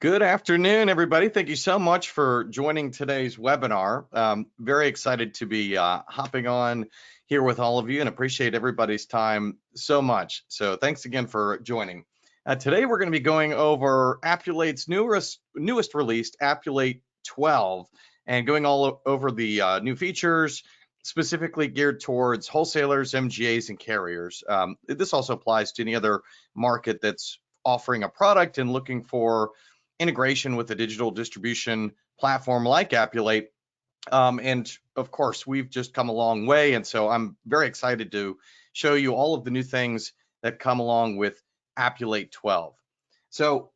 Good afternoon, everybody. Thank you so much for joining today's webinar. Very excited to be hopping on here with all of you and appreciate everybody's time so much. So thanks again for joining. Today we're going to be going over Appulate's newest released, Appulate 12, and going all over the new features, specifically geared towards wholesalers, MGAs, and carriers. This also applies to any other market that's offering a product and looking for integration with a digital distribution platform like Appulate. And of course, we've just come a long way. And so I'm very excited to show you all of the new things that come along with Appulate 12. So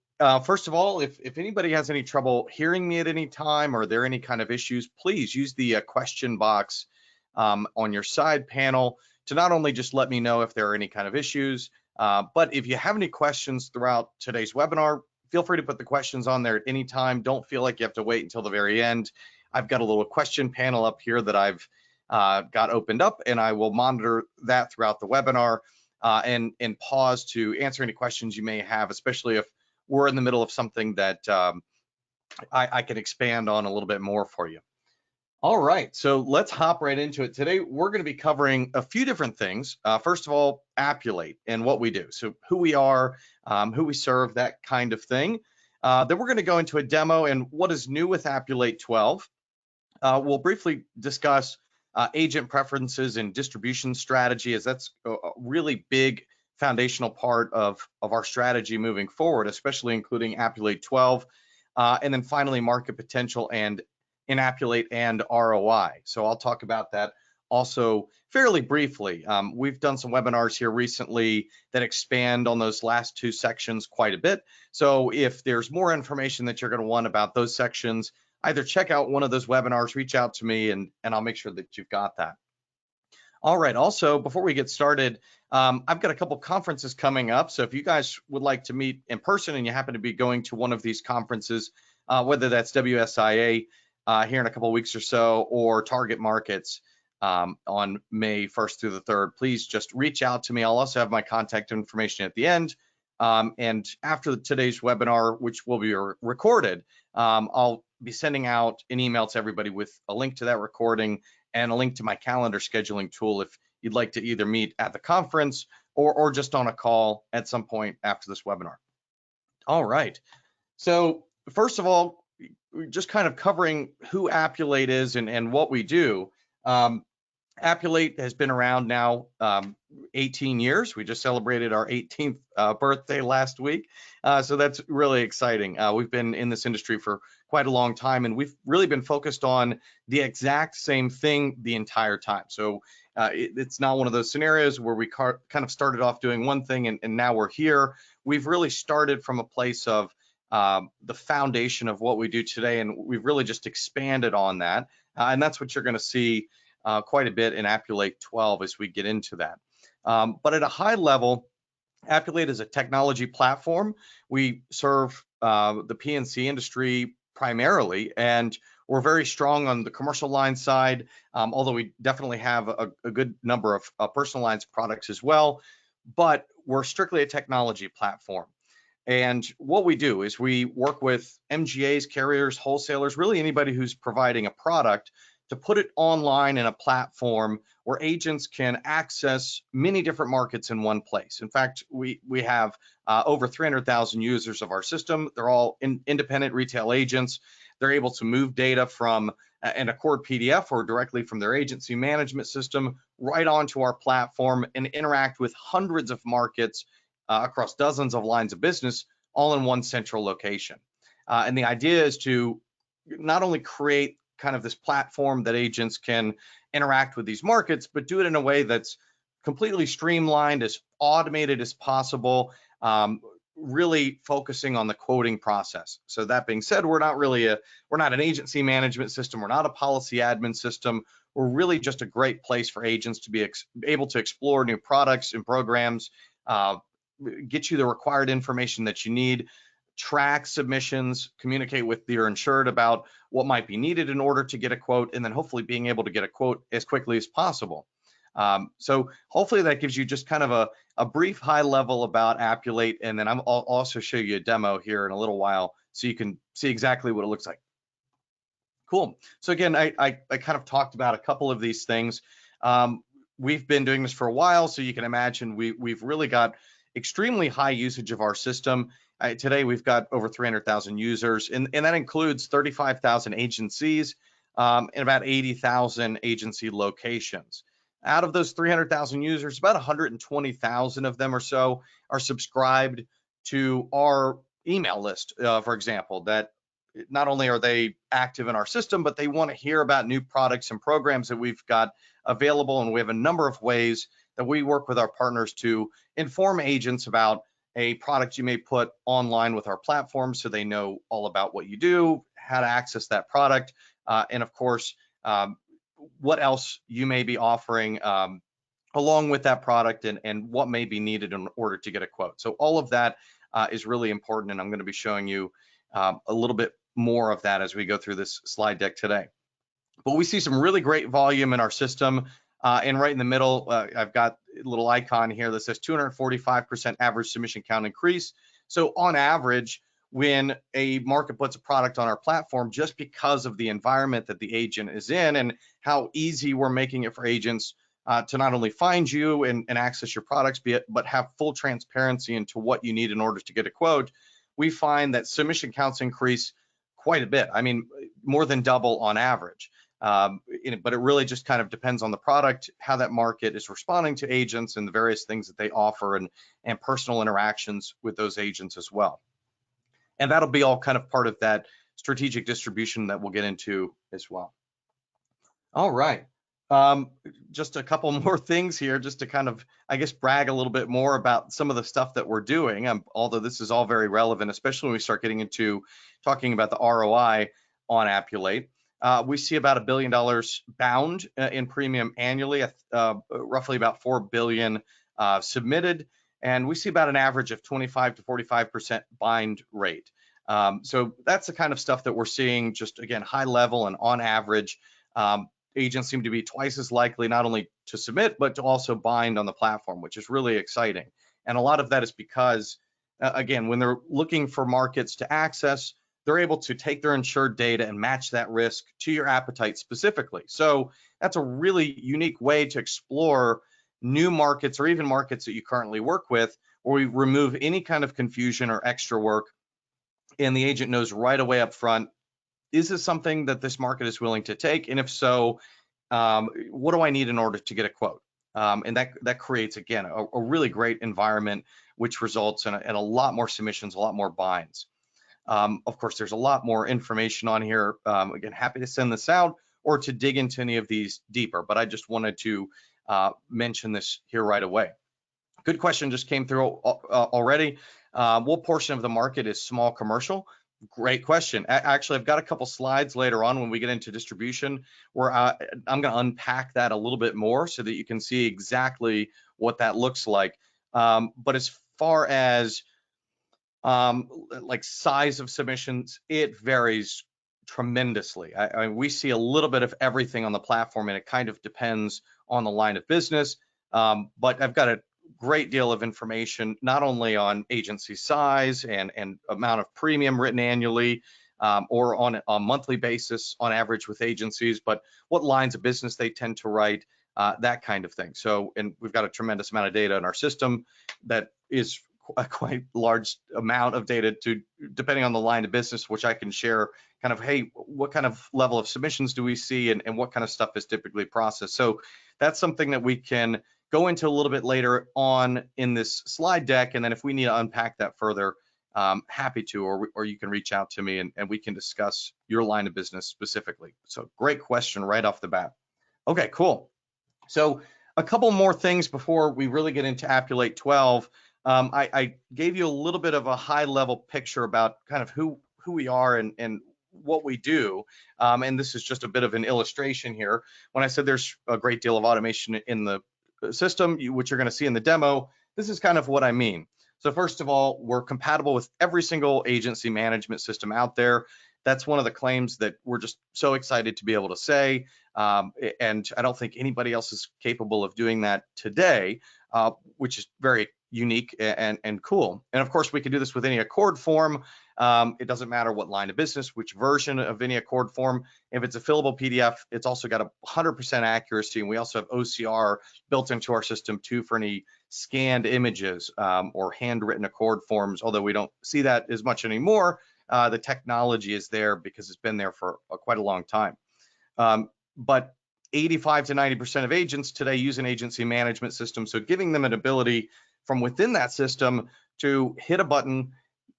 first of all, if anybody has any trouble hearing me at any time or there are any kind of issues, please use the question box on your side panel to not only just let me know if there are any kind of issues, but if you have any questions throughout today's webinar, feel free to put the questions on there at any time. Don't feel like you have to wait until the very end. I've got a little question panel up here that I've got opened up, and I will monitor that throughout the webinar and pause to answer any questions you may have, especially if we're in the middle of something that I can expand on a little bit more for you. All right, so let's hop right into it. Today, we're going to be covering a few different things. First of all, Appulate and what we do. So who we are, who we serve, that kind of thing. Then we're going to go into a demo and what is new with Appulate 12. We'll briefly discuss agent preferences and distribution strategy, as that's a really big foundational part of our strategy moving forward, especially including Appulate 12. And then finally, market potential and in Appulate and ROI. So I'll talk about that also fairly briefly. We've done some webinars here recently that expand on those last two sections quite a bit. So if there's more information that you're going to want about those sections, either check out one of those webinars, reach out to me, and I'll make sure that you've got that. All right, also, before we get started, I've got a couple conferences coming up. So if you guys would like to meet in person and you happen to be going to one of these conferences, whether that's WSIA, here in a couple of weeks or so, or Target Markets on May 1st through the 3rd, please just reach out to me. I'll also have my contact information at the end. And after today's webinar, which will be recorded, I'll be sending out an email to everybody with a link to that recording and a link to my calendar scheduling tool if you'd like to either meet at the conference or just on a call at some point after this webinar. All right. So first of all, just kind of covering who Appulate is and what we do. Appulate has been around now 18 years. We just celebrated our 18th birthday last week. So that's really exciting. We've been in this industry for quite a long time, and we've really been focused on the exact same thing the entire time. So it's not one of those scenarios where we kind of started off doing one thing and now we're here. We've really started from a place of the foundation of what we do today, and we've really just expanded on that. And that's what you're going to see quite a bit in Appulate 12 as we get into that. But at a high level, Appulate is a technology platform. We serve the P&C industry primarily, and we're very strong on the commercial line side, although we definitely have a good number of personal lines products as well. But we're strictly a technology platform. And what we do is we work with MGAs, carriers, wholesalers, really anybody who's providing a product to put it online in a platform where agents can access many different markets in one place. In fact, we have over 300,000 users of our system. They're all independent retail agents. They're able to move data from an Accord PDF or directly from their agency management system right onto our platform and interact with hundreds of markets across dozens of lines of business, all in one central location. And the idea is to not only create kind of this platform that agents can interact with these markets, but do it in a way that's completely streamlined, as automated as possible, really focusing on the quoting process. So that being said, we're not an agency management system, we're not a policy admin system. We're really just a great place for agents to be able to explore new products and programs, get you the required information that you need, track submissions, communicate with your insured about what might be needed in order to get a quote, and then hopefully being able to get a quote as quickly as possible. So hopefully that gives you just kind of a brief high level about Appulate, and then I'll also show you a demo here in a little while so you can see exactly what it looks like. Cool. So again, I kind of talked about a couple of these things. We've been doing this for a while, so you can imagine we've really got extremely high usage of our system. Today, we've got over 300,000 users, and that includes 35,000 agencies and about 80,000 agency locations. Out of those 300,000 users, about 120,000 of them or so are subscribed to our email list, for example, that not only are they active in our system, but they want to hear about new products and programs that we've got available. And we have a number of ways that we work with our partners to inform agents about a product you may put online with our platform so they know all about what you do, how to access that product, and of course, what else you may be offering along with that product and what may be needed in order to get a quote. So all of that is really important, and I'm going to be showing you a little bit more of that as we go through this slide deck today. But we see some really great volume in our system. And right in the middle, I've got a little icon here that says 245% average submission count increase. So on average, when a market puts a product on our platform, just because of the environment that the agent is in and how easy we're making it for agents to not only find you and access your products, but have full transparency into what you need in order to get a quote, we find that submission counts increase quite a bit. I mean, more than double on average. But it really just kind of depends on the product, how that market is responding to agents and the various things that they offer and personal interactions with those agents as well. And that'll be all kind of part of that strategic distribution that we'll get into as well. All right. Just a couple more things here, just to kind of, I guess, brag a little bit more about some of the stuff that we're doing, although this is all very relevant, especially when we start getting into talking about the ROI on Appulate. We see about $1 billion bound in premium annually, roughly about 4 billion submitted, and we see about an average of 25 to 45% bind rate. So that's the kind of stuff that we're seeing, just again, high level and on average. Agents seem to be twice as likely not only to submit, but to also bind on the platform, which is really exciting. And a lot of that is because, again, when they're looking for markets to access, they're able to take their insured data and match that risk to your appetite specifically. So that's a really unique way to explore new markets or even markets that you currently work with, where we remove any kind of confusion or extra work, and the agent knows right away up front, is this something that this market is willing to take? And if so, what do I need in order to get a quote? And that creates, again, a really great environment, which results in a lot more submissions, a lot more binds. Of course, there's a lot more information on here. Again, happy to send this out or to dig into any of these deeper, but I just wanted to mention this here right away. Good question just came through already. What portion of the market is small commercial? Great question. Actually, I've got a couple slides later on when we get into distribution where I'm going to unpack that a little bit more so that you can see exactly what that looks like. But as far as like size of submissions, it varies tremendously. I mean, we see a little bit of everything on the platform, and it kind of depends on the line of business. But I've got a great deal of information, not only on agency size and amount of premium written annually, or on a monthly basis on average with agencies, but what lines of business they tend to write, that kind of thing. So, and we've got a tremendous amount of data in our system that is a quite large amount of data depending on the line of business, which I can share kind of, hey, what kind of level of submissions do we see and what kind of stuff is typically processed. So that's something that we can go into a little bit later on in this slide deck. And then if we need to unpack that further, happy to, or you can reach out to me and we can discuss your line of business specifically. So great question right off the bat. Okay, cool. So a couple more things before we really get into Appulate 12. I gave you a little bit of a high level picture about kind of who we are and what we do. And this is just a bit of an illustration here. When I said there's a great deal of automation in the system, which you're going to see in the demo, this is kind of what I mean. So first of all, we're compatible with every single agency management system out there. That's one of the claims that we're just so excited to be able to say. And I don't think anybody else is capable of doing that today, which is very unique and cool. And of course, we can do this with any Accord form. It doesn't matter what line of business, which version of any Accord form. If it's a fillable PDF, it's also got 100% accuracy. And we also have OCR built into our system too for any scanned images or handwritten Accord forms, although we don't see that as much anymore. The technology is there because it's been there for quite a long time. But 85 to 90% of agents today use an agency management system. So giving them an ability from within that system to hit a button,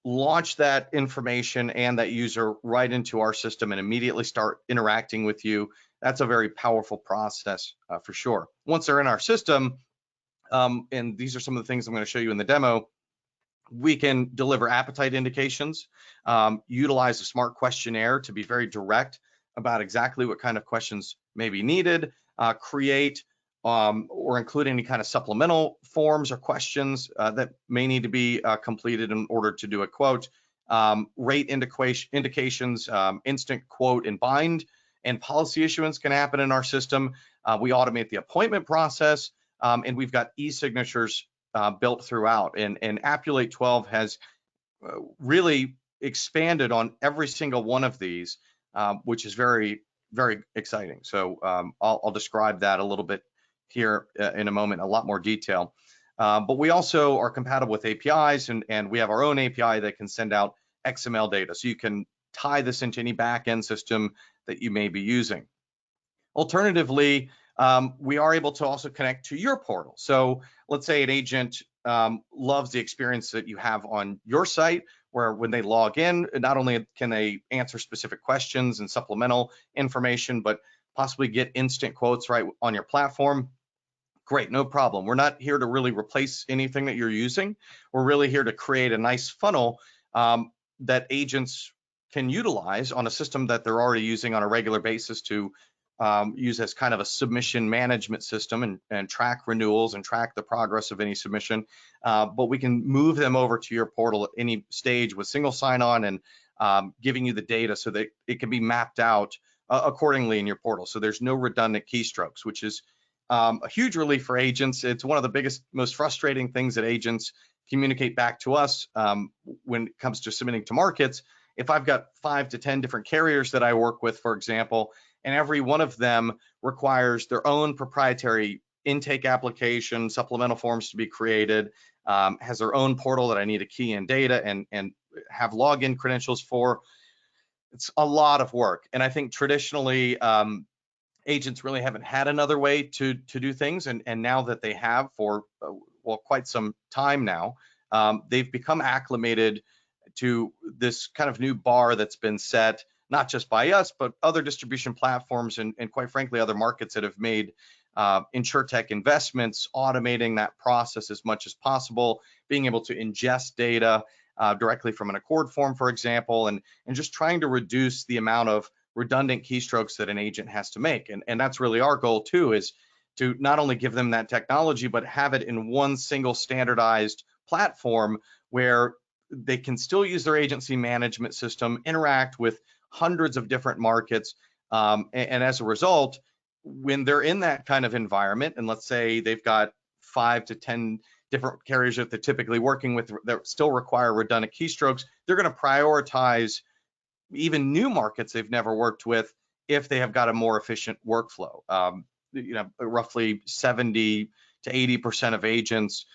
launch that information and that user right into our system and immediately start interacting with you. That's a very powerful process for sure. Once they're in our system, and these are some of the things I'm going to show you in the demo, we can deliver appetite indications, utilize a smart questionnaire to be very direct about exactly what kind of questions may be needed, create or include any kind of supplemental forms or questions that may need to be completed in order to do a quote, rate indications, instant quote and bind, and policy issuance can happen in our system. We automate the appointment process, and we've got e-signatures built throughout. And Appulate 12 has really expanded on every single one of these, which is very, very exciting. So I'll describe that a little bit here in a moment, a lot more detail. But we also are compatible with APIs, and we have our own API that can send out XML data. So you can tie this into any backend system that you may be using. Alternatively, we are able to also connect to your portal. So let's say an agent loves the experience that you have on your site, where when they log in, not only can they answer specific questions and supplemental information, but possibly get instant quotes right on your platform. Great, no problem. We're not here to really replace anything that you're using. We're really here to create a nice funnel that agents can utilize on a system that they're already using on a regular basis to use as kind of a submission management system and track renewals and track the progress of any submission. But we can move them over to your portal at any stage with single sign-on and giving you the data so that it can be mapped out accordingly in your portal. So there's no redundant keystrokes, which is a huge relief for agents. It's one of the biggest, most frustrating things that agents communicate back to us when it comes to submitting to markets. If I've got 5 to 10 different carriers that I work with, for example, and every one of them requires their own proprietary intake application, supplemental forms to be created, has their own portal that I need to key in data and have login credentials for. It's a lot of work. And I think traditionally, agents really haven't had another way to do things. And now that they have for, well, quite some time now, they've become acclimated to this kind of new bar that's been set, not just by us, but other distribution platforms and quite frankly, other markets that have made insurtech investments, automating that process as much as possible, being able to ingest data directly from an Accord form, for example, and just trying to reduce the amount of redundant keystrokes that an agent has to make. And that's really our goal too, is to not only give them that technology, but have it in one single standardized platform where they can still use their agency management system, interact with hundreds of different markets. And as a result, when they're in that kind of environment, and let's say they've got 5 to 10 different carriers that they're typically working with that still require redundant keystrokes, they're going to prioritize even new markets they've never worked with if they have got a more efficient workflow. Roughly 70 to 80% of agents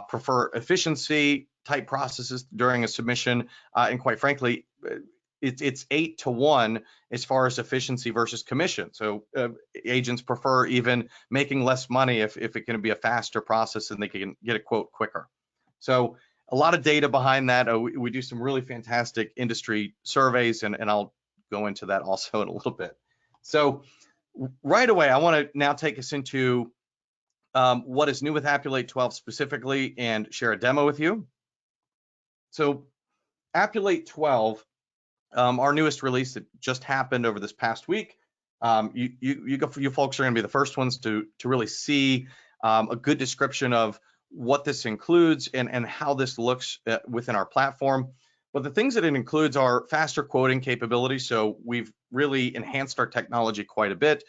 prefer efficiency type processes during a submission, and quite frankly, it's 8 to 1 as far as efficiency versus commission. So agents prefer even making less money if it can be a faster process and they can get a quote quicker. So a lot of data behind that. We do some really fantastic industry surveys, and I'll go into that also in a little bit. So right away, I want to now take us into what is new with Appulate 12 specifically and share a demo with you. So Appulate 12, our newest release that just happened over this past week. You folks are going to be the first ones to really see a good description of what this includes and how this looks within our platform. Well, the things that it includes are faster quoting capabilities. So we've really enhanced our technology quite a bit.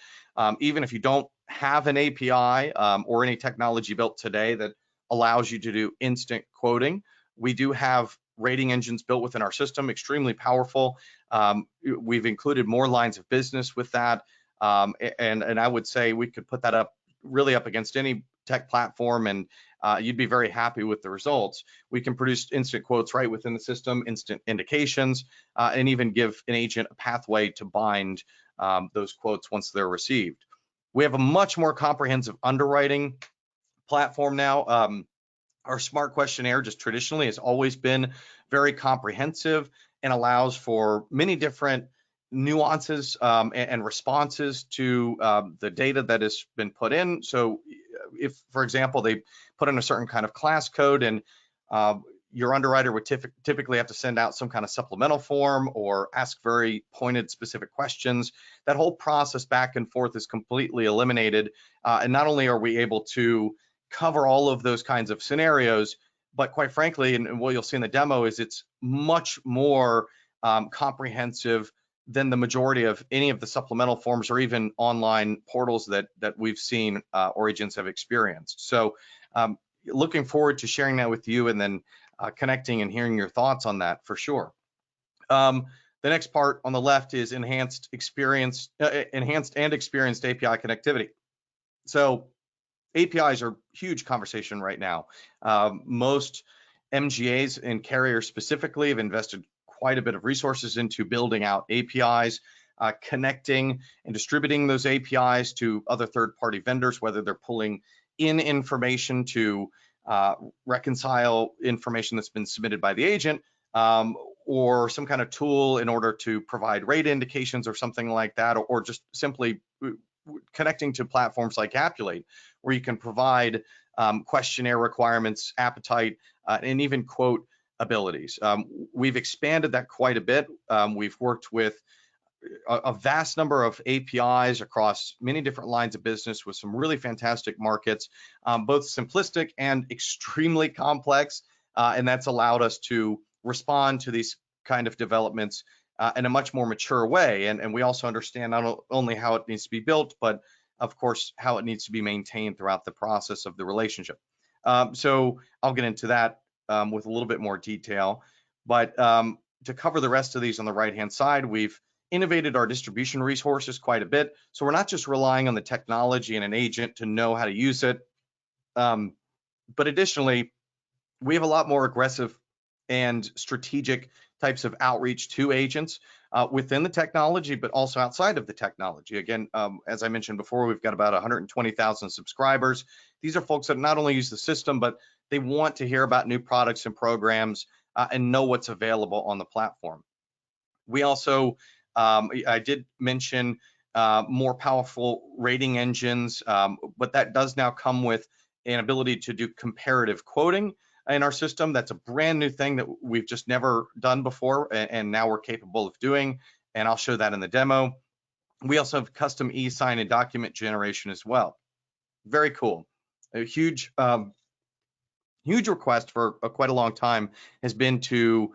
Even if you don't have an API or any technology built today that allows you to do instant quoting, we do have rating engines built within our system, extremely powerful. We've included more lines of business with that. And I would say we could put that up really up against any tech platform, and you'd be very happy with the results. We can produce instant quotes right within the system, instant indications, and even give an agent a pathway to bind those quotes once they're received. We have a much more comprehensive underwriting platform now. Our smart questionnaire just traditionally has always been very comprehensive and allows for many different nuances and responses to the data that has been put in. So if, for example, they put in a certain kind of class code and your underwriter would typically have to send out some kind of supplemental form or ask very pointed specific questions, that whole process back and forth is completely eliminated. And not only are we able to cover all of those kinds of scenarios, but quite frankly, and what you'll see in the demo is it's much more comprehensive than the majority of any of the supplemental forms or even online portals that we've seen or agents have experienced. So looking forward to sharing that with you and then connecting and hearing your thoughts on that for sure. The next part on the left is enhanced and experienced API connectivity. So APIs are huge conversation right now. Most MGAs and carriers specifically have invested quite a bit of resources into building out APIs, connecting and distributing those APIs to other third-party vendors, whether they're pulling in information to reconcile information that's been submitted by the agent, or some kind of tool in order to provide rate indications or something like that, or just simply connecting to platforms like Appulate, where you can provide questionnaire requirements, appetite, and even quote abilities. We've expanded that quite a bit. We've worked with a vast number of APIs across many different lines of business with some really fantastic markets, both simplistic and extremely complex. And that's allowed us to respond to these kind of developments in a much more mature way. And we also understand not only how it needs to be built, but of course, how it needs to be maintained throughout the process of the relationship. So I'll get into that with a little bit more detail. But to cover the rest of these on the right-hand side, we've innovated our distribution resources quite a bit. So we're not just relying on the technology and an agent to know how to use it. But additionally, we have a lot more aggressive and strategic types of outreach to agents within the technology, but also outside of the technology. Again, as I mentioned before, we've got about 120,000 subscribers. These are folks that not only use the system, but they want to hear about new products and programs and know what's available on the platform. We also, I did mention more powerful rating engines, but that does now come with an ability to do comparative quoting in our system. That's a brand new thing that we've just never done before, and now we're capable of doing, and I'll show that in the demo. We also have custom e-sign and document generation as well. Very cool. A huge request for quite a long time has been to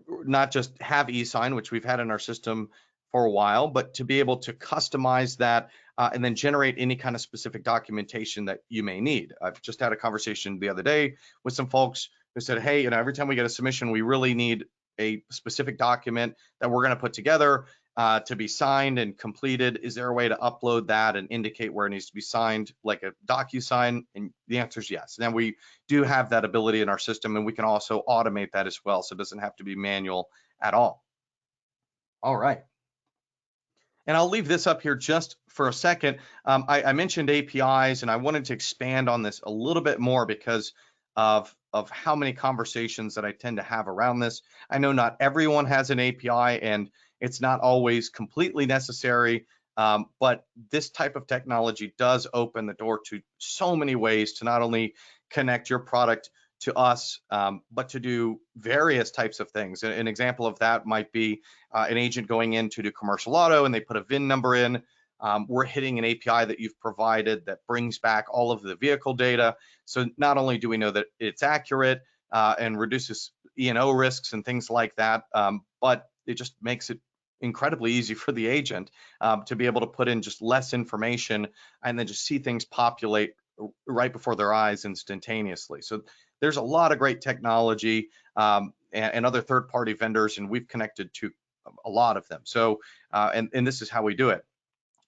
not just have e-sign, which we've had in our system for a while, but to be able to customize that and then generate any kind of specific documentation that you may need. I've just had a conversation the other day with some folks who said, hey, every time we get a submission, we really need a specific document that we're going to put together to be signed and completed. Is there a way to upload that and indicate where it needs to be signed, like a DocuSign? And the answer is yes. Now we do have that ability in our system, and we can also automate that as well, so it doesn't have to be manual at all. All right. And I'll leave this up here just for a second. I mentioned APIs, and I wanted to expand on this a little bit more because of how many conversations that I tend to have around this. I know not everyone has an API, and it's not always completely necessary, but this type of technology does open the door to so many ways to not only connect your product to us, but to do various types of things. An example of that might be an agent going in to do commercial auto and they put a VIN number in. We're hitting an API that you've provided that brings back all of the vehicle data. So not only do we know that it's accurate and reduces E&O risks and things like that, but it just makes it incredibly easy for the agent to be able to put in just less information and then just see things populate right before their eyes instantaneously. So there's a lot of great technology and other third-party vendors, and we've connected to a lot of them. So and this is how we do it.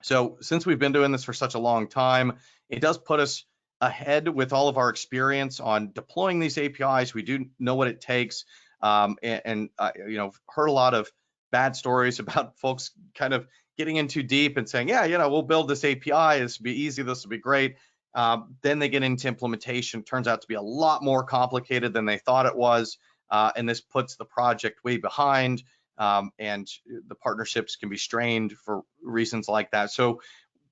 So since we've been doing this for such a long time, it does put us ahead with all of our experience on deploying these APIs. We do know what it takes, and you know, heard a lot of bad stories about folks kind of getting in too deep and saying, yeah, you know, we'll build this API. This will be easy. This will be great. Then they get into implementation. Turns out to be a lot more complicated than they thought it was, and this puts the project way behind. And the partnerships can be strained for reasons like that. So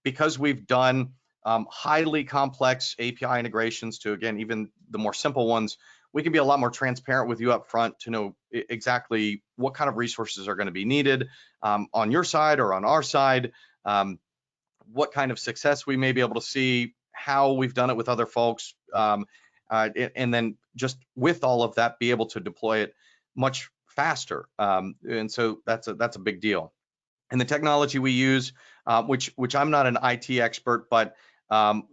because we've done highly complex API integrations to, again, even the more simple ones, we can be a lot more transparent with you up front to know exactly what kind of resources are going to be needed on your side or on our side, what kind of success we may be able to see, how we've done it with other folks, and then just with all of that, be able to deploy it much faster. And so that's a big deal. And the technology we use, which I'm not an IT expert, but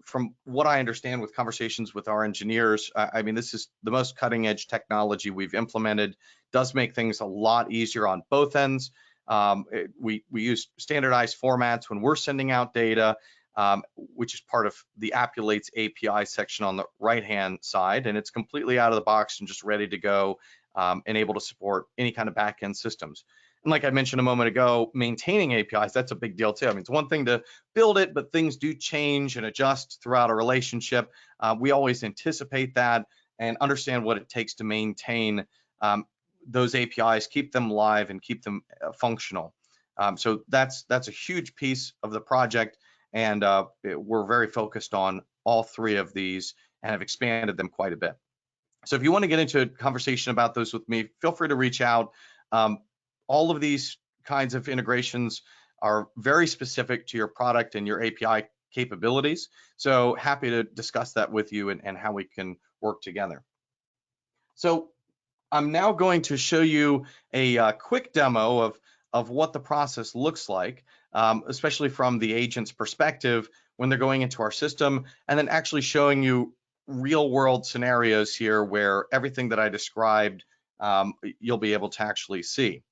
from what I understand with conversations with our engineers, I mean, this is the most cutting edge technology we've implemented. Does make things a lot easier on both ends. We use standardized formats when we're sending out data, which is part of the Appulate's API section on the right-hand side, and it's completely out of the box and just ready to go, and able to support any kind of back-end systems. And like I mentioned a moment ago, maintaining APIs, that's a big deal too. I mean, it's one thing to build it, but things do change and adjust throughout a relationship. We always anticipate that and understand what it takes to maintain those APIs, keep them live and keep them functional. So that's a huge piece of the project, and we're very focused on all three of these and have expanded them quite a bit. So if you want to get into a conversation about those with me, feel free to reach out. All of these kinds of integrations are very specific to your product and your API capabilities. So happy to discuss that with you and how we can work together. So I'm now going to show you a quick demo of what the process looks like, especially from the agent's perspective when they're going into our system, and then actually showing you real world scenarios here where everything that I described, you'll be able to actually see.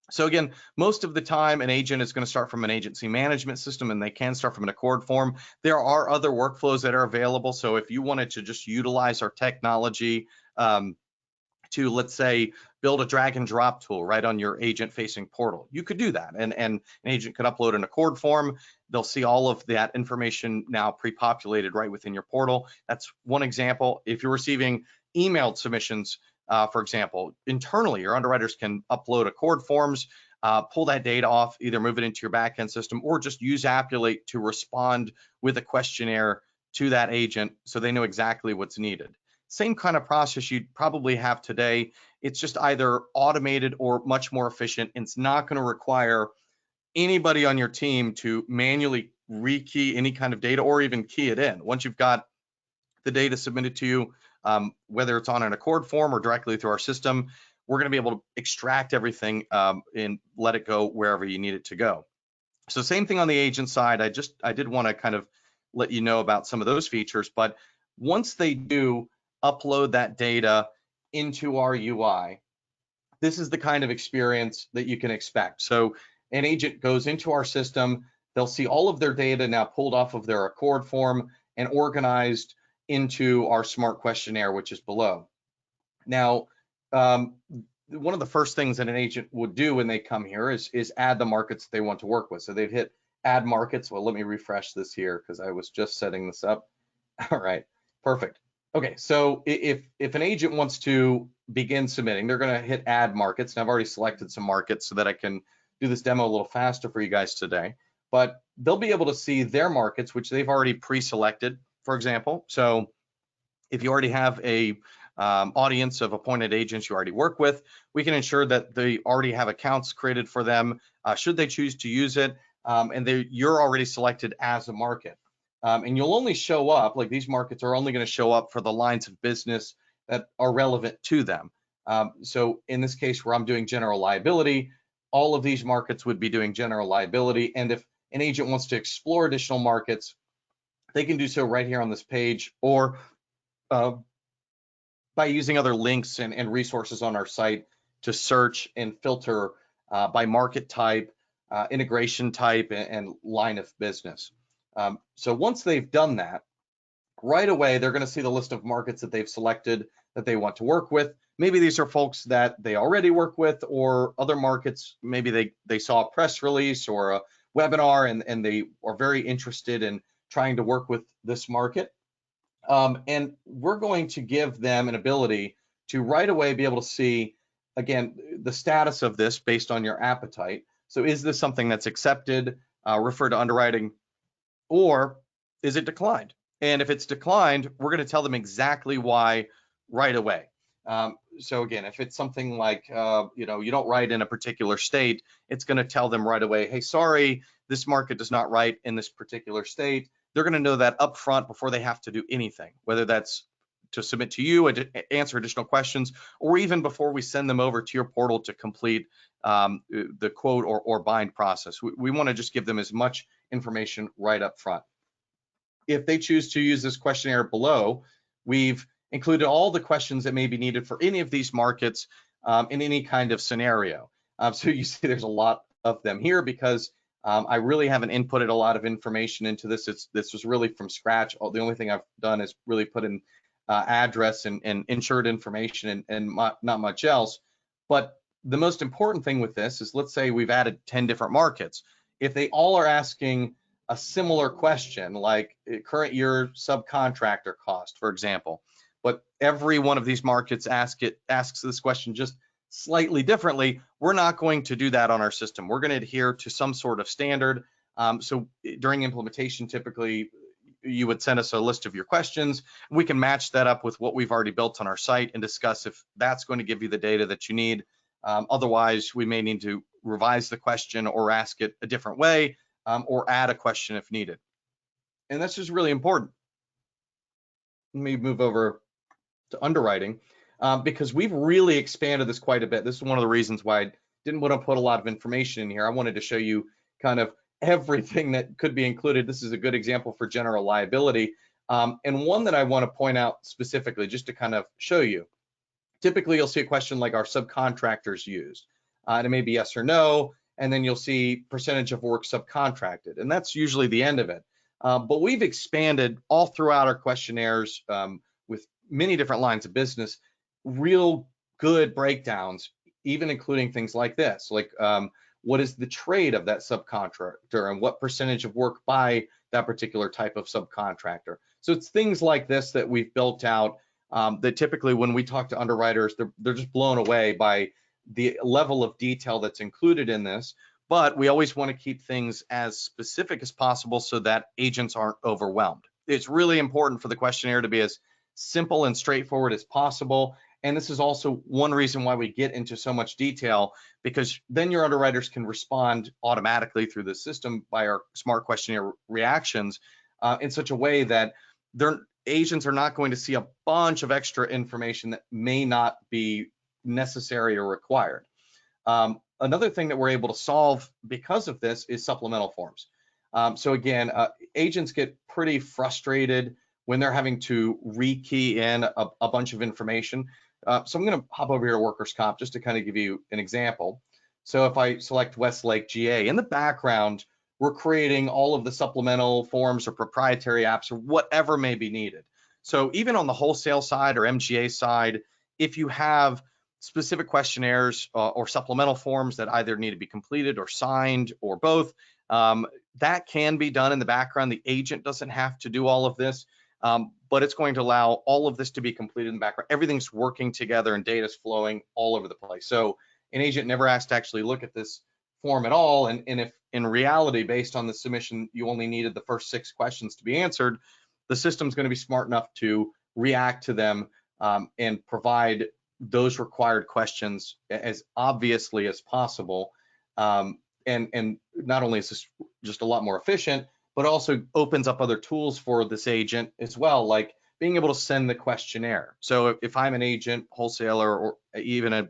So again, most of the time an agent is going to start from an agency management system, and they can start from an Accord form. There are other workflows that are available. So if you wanted to just utilize our technology to, let's say, build a drag and drop tool right on your agent facing portal, you could do that. And an agent could upload an Accord form. They'll see all of that information now pre-populated right within your portal. That's one example. If you're receiving emailed submissions, for example, internally, your underwriters can upload Accord forms, pull that data off, either move it into your backend system or just use Appulate to respond with a questionnaire to that agent so they know exactly what's needed. Same kind of process you'd probably have today. It's just either automated or much more efficient. It's not going to require anybody on your team to manually rekey any kind of data or even key it in. Once you've got the data submitted to you, whether it's on an Accord form or directly through our system, we're going to be able to extract everything and let it go wherever you need it to go. So same thing on the agent side. I did want to kind of let you know about some of those features, but once they do upload that data into our UI, this is the kind of experience that you can expect. So an agent goes into our system, they'll see all of their data now pulled off of their Accord form and organized into our smart questionnaire, which is below. Now, one of the first things that an agent would do when they come here is add the markets they want to work with. So they've hit add markets. Well, let me refresh this here because I was just setting this up. All right, perfect. Okay, so if an agent wants to begin submitting, they're going to hit add markets. And I've already selected some markets so that I can do this demo a little faster for you guys today. But they'll be able to see their markets, which they've already pre-selected, for example. So if you already have a audience of appointed agents you already work with, we can ensure that they already have accounts created for them, should they choose to use it, and you're already selected as a market. And you'll only show up, like these markets are only going to show up for the lines of business that are relevant to them. So in this case where I'm doing general liability, all of these markets would be doing general liability. And if an agent wants to explore additional markets, they can do so right here on this page, or uh, by using other links and resources on our site to search and filter by market type, integration type, and line of business. So once they've done that, right away, they're going to see the list of markets that they've selected that they want to work with. Maybe these are folks that they already work with, or other markets. Maybe they saw a press release or a webinar and they are very interested in trying to work with this market. And we're going to give them an ability to right away be able to see, again, the status of this based on your appetite. So is this something that's accepted, referred to underwriting, or is it declined? And if it's declined, we're going to tell them exactly why right away. So again, if it's something like, you don't write in a particular state, it's going to tell them right away, hey, sorry, this market does not write in this particular state. They're going to know that up front before they have to do anything, whether that's to submit to you and answer additional questions, or even before we send them over to your portal to complete the quote or bind process. We want to just give them as much information right up front. If they choose to use this questionnaire below, we've included all the questions that may be needed for any of these markets in any kind of scenario. So you see there's a lot of them here because I really haven't inputted a lot of information into this. This was really from scratch. The only thing I've done is really put in address and insured information and not much else. But the most important thing with this is, let's say we've added 10 different markets. If they all are asking a similar question, like current year subcontractor cost, for example, but every one of these markets asks this question just slightly differently, we're not going to do that on our system. We're going to adhere to some sort of standard. So during implementation, typically you would send us a list of your questions. We can match that up with what we've already built on our site and discuss if that's going to give you the data that you need. Otherwise, we may need to revise the question or ask it a different way, or add a question if needed. And that's just really important. Let me move over to underwriting because we've really expanded this quite a bit. This is one of the reasons why I didn't want to put a lot of information in here. I wanted to show you kind of everything that could be included. This is a good example for general liability, and one that I want to point out specifically just to kind of show you. Typically, you'll see a question like, are subcontractors used? And it may be yes or no, and then you'll see percentage of work subcontracted, and that's usually the end of it. But we've expanded all throughout our questionnaires with many different lines of business, real good breakdowns, even including things like this, like what is the trade of that subcontractor and what percentage of work by that particular type of subcontractor. So it's things like this that we've built out that typically when we talk to underwriters, they're just blown away by the level of detail that's included in this. But we always want to keep things as specific as possible so that agents aren't overwhelmed. It's really important for the questionnaire to be as simple and straightforward as possible. And this is also one reason why we get into so much detail, because then your underwriters can respond automatically through the system by our smart questionnaire reactions in such a way that their agents are not going to see a bunch of extra information that may not be necessary or required. Another thing that we're able to solve because of this is supplemental forms. So again, agents get pretty frustrated when they're having to rekey in a bunch of information. So I'm going to hop over here to workers' comp just to kind of give you an example. So if I select Westlake GA, in the background, we're creating all of the supplemental forms or proprietary apps or whatever may be needed. So even on the wholesale side or MGA side, if you have specific questionnaires or supplemental forms that either need to be completed or signed or both, that can be done in the background. The agent doesn't have to do all of this, but it's going to allow all of this to be completed in the background. Everything's working together and data's flowing all over the place. So an agent never has to actually look at this form at all. And if in reality, based on the submission, you only needed the first 6 questions to be answered, the system's going to be smart enough to react to them and provide those required questions as obviously as possible. And not only is this just a lot more efficient, but also opens up other tools for this agent as well, like being able to send the questionnaire. So if I'm an agent, wholesaler, or even a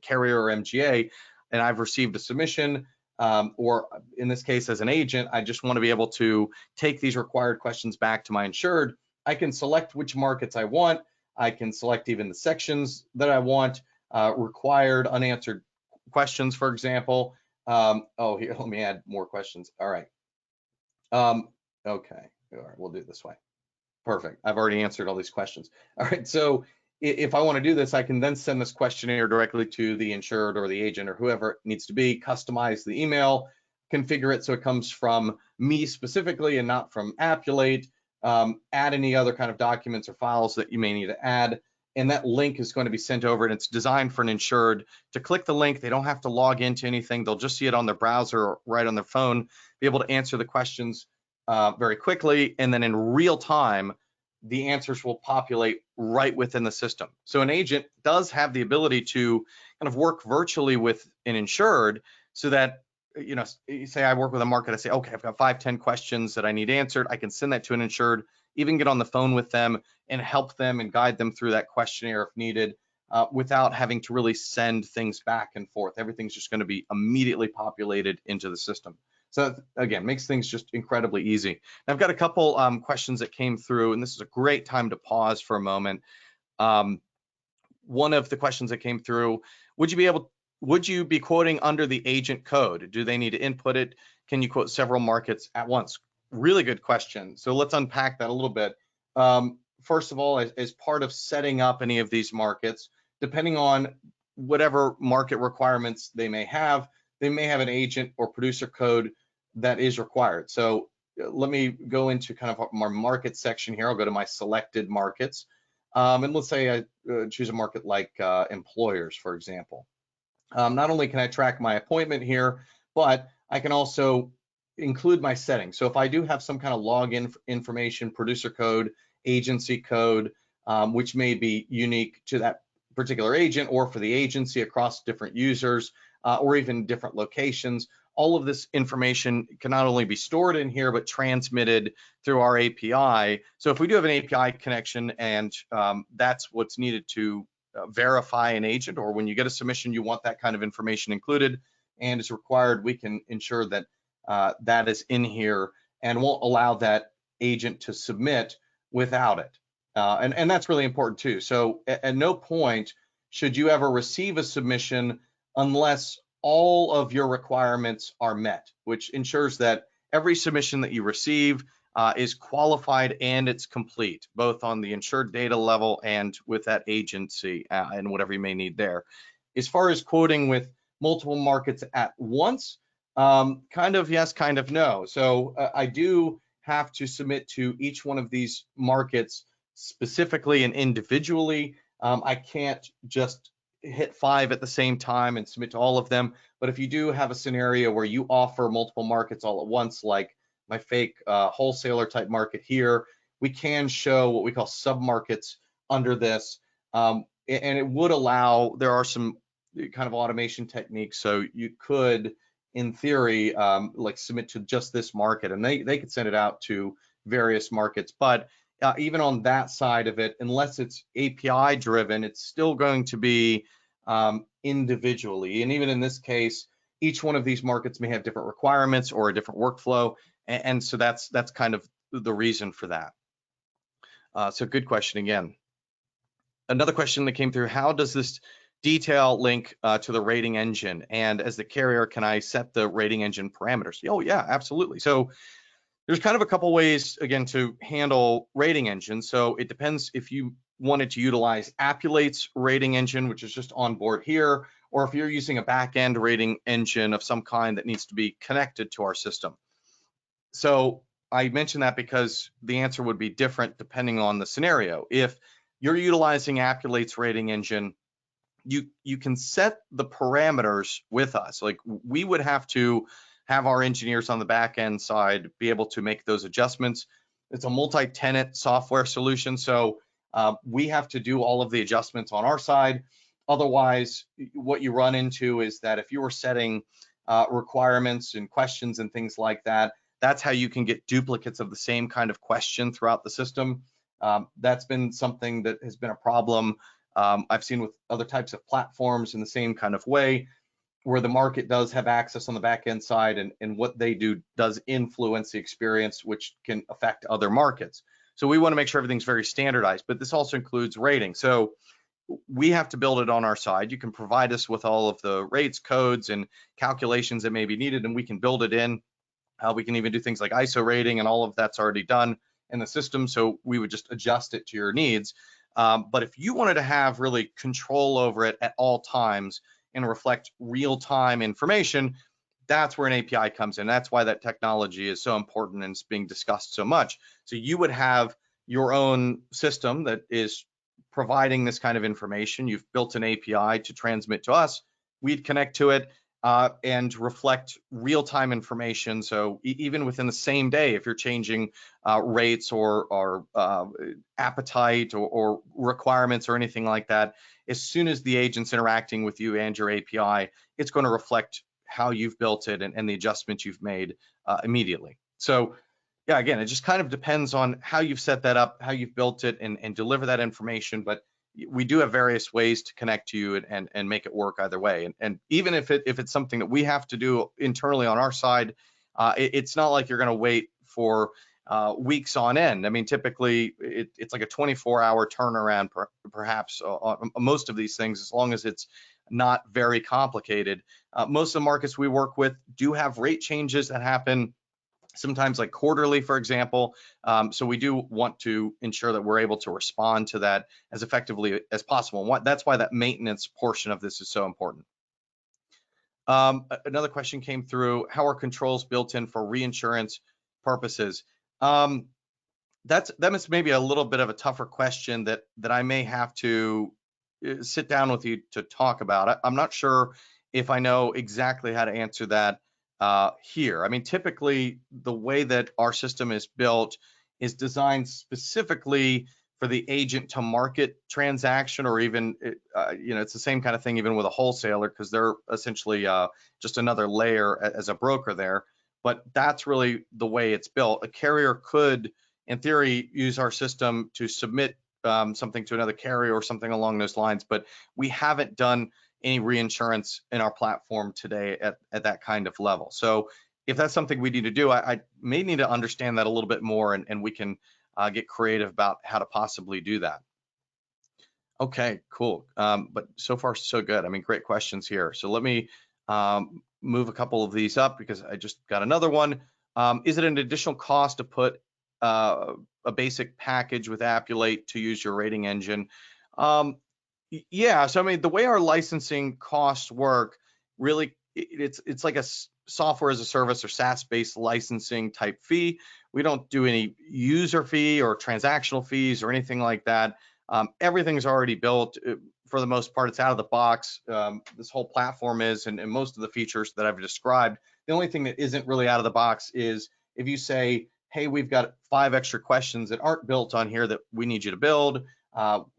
carrier or MGA, and I've received a submission, or in this case as an agent, I just want to be able to take these required questions back to my insured. I can select which markets I want. I can select even the sections that I want, required unanswered questions, for example. Oh, here, let me add more questions. All right. Okay. All right, we'll do it this way. Perfect. I've already answered all these questions. All right. So if I want to do this, I can then send this questionnaire directly to the insured or the agent or whoever it needs to be, customize the email, configure it so it comes from me specifically and not from Appulate, add any other kind of documents or files that you may need to add. And that link is going to be sent over, and it's designed for an insured to click the link. They don't have to log into anything. They'll just see it on their browser or right on their phone, be able to answer the questions very quickly, and then in real time, the answers will populate right within the system. So an agent does have the ability to kind of work virtually with an insured, so that, you know, you say I work with a market, I say, okay, I've got 5-10 questions that I need answered. I can send that to an insured, even get on the phone with them and help them and guide them through that questionnaire if needed, without having to really send things back and forth. Everything's just going to be immediately populated into the system. So again, makes things just incredibly easy. Now, I've got a couple questions that came through, and this is a great time to pause for a moment. One of the questions that came through, would you be quoting under the agent code? Do they need to input it? Can you quote several markets at once? Really good question. So let's unpack that a little bit. First of all, as part of setting up any of these markets, depending on whatever market requirements they may have an agent or producer code that is required. So let me go into kind of my market section here. I'll go to my selected markets. And let's say I choose a market like employers, for example. Not only can I track my appointment here, but I can also include my settings. So if I do have some kind of login information, producer code, agency code, which may be unique to that particular agent or for the agency across different users, or even different locations, all of this information can not only be stored in here, but transmitted through our API. So if we do have an API connection and that's what's needed to verify an agent, or when you get a submission, you want that kind of information included and is required, we can ensure that that is in here and won't allow that agent to submit without it. And that's really important too. So at no point should you ever receive a submission unless all of your requirements are met, which ensures that every submission that you receive is qualified and it's complete, both on the insured data level and with that agency and whatever you may need there. As far as quoting with multiple markets at once, kind of yes, kind of no. So I do have to submit to each one of these markets specifically and individually. I can't just hit 5 at the same time and submit to all of them. But if you do have a scenario where you offer multiple markets all at once, like my fake wholesaler type market here, we can show what we call sub-markets under this. And it would allow, there are some kind of automation techniques. So you could, in theory, like submit to just this market, and they could send it out to various markets. But even on that side of it, unless it's API driven, it's still going to be individually. And even in this case, each one of these markets may have different requirements or a different workflow. And so that's kind of the reason for that. So good question again. Another question that came through, how does this detail link to the rating engine? And as the carrier, can I set the rating engine parameters? Oh yeah, absolutely. So there's kind of a couple ways, again, to handle rating engines. So it depends if you wanted to utilize Appulate's rating engine, which is just on board here, or if you're using a back-end rating engine of some kind that needs to be connected to our system. So I mention that because the answer would be different depending on the scenario. If you're utilizing Appulate's rating engine, you can set the parameters with us. Like we would have to have our engineers on the back end side be able to make those adjustments. It's a multi-tenant software solution, so we have to do all of the adjustments on our side. Otherwise, what you run into is that if you were setting requirements and questions and things like that, that's how you can get duplicates of the same kind of question throughout the system. That's been something that has been a problem. I've seen with other types of platforms in the same kind of way, where the market does have access on the back end side, and what they do does influence the experience, which can affect other markets. So we want to make sure everything's very standardized, but this also includes rating. So we have to build it on our side. You can provide us with all of the rates, codes, and calculations that may be needed, and we can build it in. We can even do things like ISO rating, and all of that's already done in the system. So we would just adjust it to your needs. But if you wanted to have really control over it at all times and reflect real-time information, that's where an API comes in. That's why that technology is so important and it's being discussed so much. So you would have your own system that is providing this kind of information. You've built an API to transmit to us. We'd connect to it and reflect real-time information. So even within the same day, if you're changing rates or appetite or requirements or anything like that, as soon as the agent's interacting with you and your API, it's going to reflect how you've built it and the adjustments you've made immediately. So yeah, again, it just kind of depends on how you've set that up, how you've built it, and deliver that information. But we do have various ways to connect to you and make it work either way. And even if it's something that we have to do internally on our side, it's not like you're going to wait for weeks on end. I mean, typically it's like a 24-hour turnaround, perhaps on most of these things, as long as it's not very complicated. Most of the markets we work with do have rate changes that happen sometimes like quarterly, for example. So we do want to ensure that we're able to respond to that as effectively as possible. And that's why that maintenance portion of this is so important. Another question came through: how are controls built in for reinsurance purposes? That is maybe a little bit of a tougher question that I may have to sit down with you to talk about. I'm not sure if I know exactly how to answer that here. I mean, typically the way that our system is built is designed specifically for the agent to market transaction, or even, it's the same kind of thing even with a wholesaler, because they're essentially just another layer as a broker there. But that's really the way it's built. A carrier could, in theory, use our system to submit something to another carrier or something along those lines, but we haven't done any reinsurance in our platform today at that kind of level. So if that's something we need to do, I may need to understand that a little bit more, and we can get creative about how to possibly do that. Okay, cool. But so far, so good. I mean, great questions here. So let me move a couple of these up because I just got another one. Is it an additional cost to put a basic package with Appulate to use your rating engine? Yeah, so I mean, the way our licensing costs work, really, it's like a software as a service or SaaS-based licensing type fee. We don't do any user fee or transactional fees or anything like that. Everything's already built. For the most part, it's out of the box. This whole platform is, and most of the features that I've described. The only thing that isn't really out of the box is if you say, hey, we've got 5 extra questions that aren't built on here that we need you to build.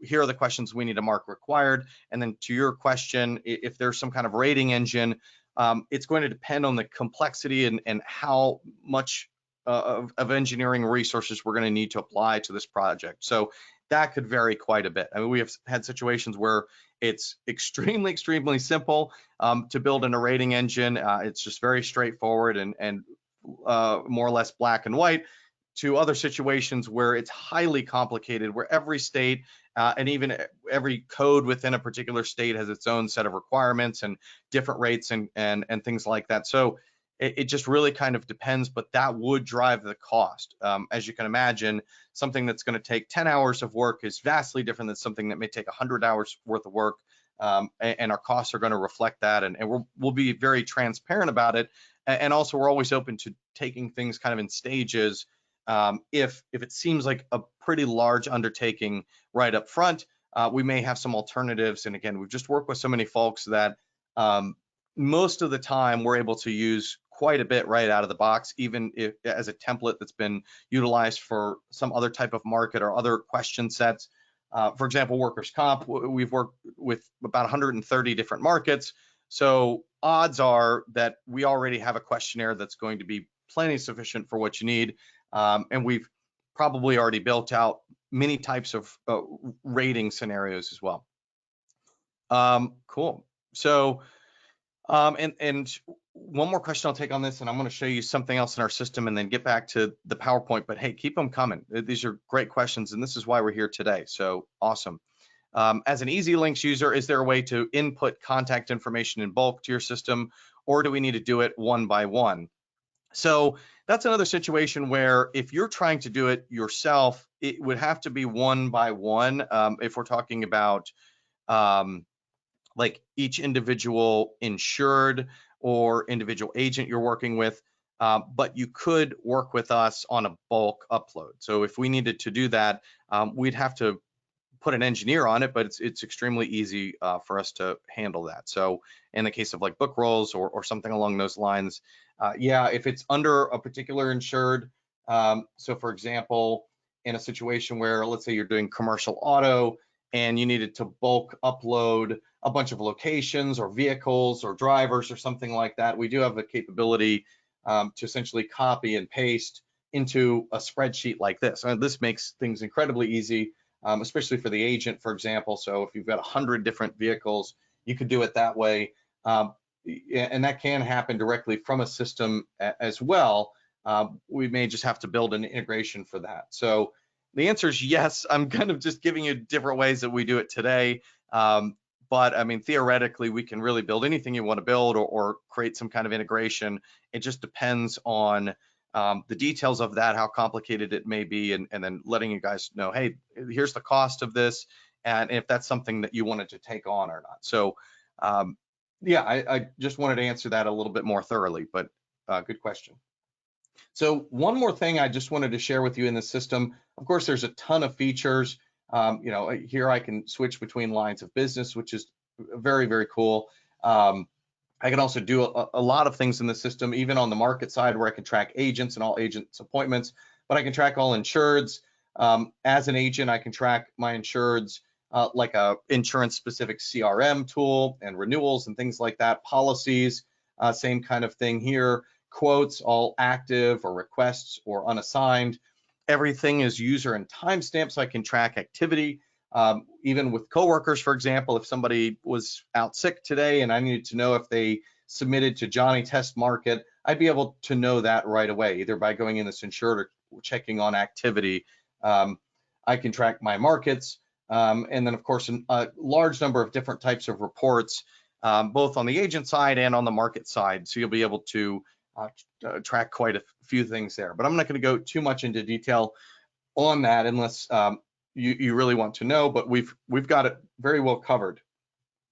Here are the questions we need to mark required. And then to your question, if there's some kind of rating engine, it's going to depend on the complexity and how much of engineering resources we're going to need to apply to this project. So that could vary quite a bit. I mean, we have had situations where it's extremely, extremely simple to build in a rating engine. It's just very straightforward and more or less black and white, to other situations where it's highly complicated, where every state and even every code within a particular state has its own set of requirements and different rates and things like that. So it just really kind of depends, but that would drive the cost. As you can imagine, something that's going to take 10 hours of work is vastly different than something that may take 100 hours worth of work, and our costs are going to reflect that, and we'll be very transparent about it. And also, we're always open to taking things kind of in stages. If it seems like a pretty large undertaking right up front, we may have some alternatives. And again, we've just worked with so many folks that most of the time we're able to use quite a bit right out of the box, even if as a template that's been utilized for some other type of market or other question sets. For example, workers' comp, we've worked with about 130 different markets. So odds are that we already have a questionnaire that's going to be plenty sufficient for what you need. And we've probably already built out many types of rating scenarios as well. Cool. So, and one more question I'll take on this, and I'm going to show you something else in our system and then get back to the PowerPoint, but hey, keep them coming. These are great questions, and this is why we're here today. So awesome. As an Easy Links user, is there a way to input contact information in bulk to your system, or do we need to do it one by one? So that's another situation where if you're trying to do it yourself, it would have to be one by one. If we're talking about um, like each individual insured or individual agent you're working with, but you could work with us on a bulk upload. So if we needed to do that, we'd have to put an engineer on it, but it's extremely easy for us to handle that. So in the case of like book rolls or something along those lines, yeah, if it's under a particular insured, so for example, in a situation where let's say you're doing commercial auto and you needed to bulk upload a bunch of locations or vehicles or drivers or something like that, we do have the capability to essentially copy and paste into a spreadsheet like this. And this makes things incredibly easy, especially for the agent, for example. So if you've got 100 different vehicles, you could do it that way. And that can happen directly from a system as well. We may just have to build an integration for that. So the answer is yes. I'm kind of just giving you different ways that we do it today. But I mean, theoretically, we can really build anything you want to build or create some kind of integration. It just depends on the details of that, how complicated it may be, and then letting you guys know, hey, here's the cost of this, and if that's something that you wanted to take on or not. So yeah, I just wanted to answer that a little bit more thoroughly, but good question. So one more thing I just wanted to share with you in the system. Of course, there's a ton of features. You know, here I can switch between lines of business, which is very, very cool. I can also do a lot of things in the system, even on the market side, where I can track agents and all agents' appointments, but I can track all insureds. As an agent, I can track my insureds like a insurance-specific CRM tool and renewals and things like that. Policies, same kind of thing here. Quotes, all active or requests or unassigned. Everything is user and timestamp, so I can track activity. Even with coworkers, for example, if somebody was out sick today and I needed to know if they submitted to Johnny Test Market, I'd be able to know that right away, either by going in this insured or checking on activity. I can track my markets, and then of course a large number of different types of reports, both on the agent side and on the market side. So you'll be able to track quite a few things there. But I'm not going to go too much into detail on that unless you really want to know, but we've got it very well covered.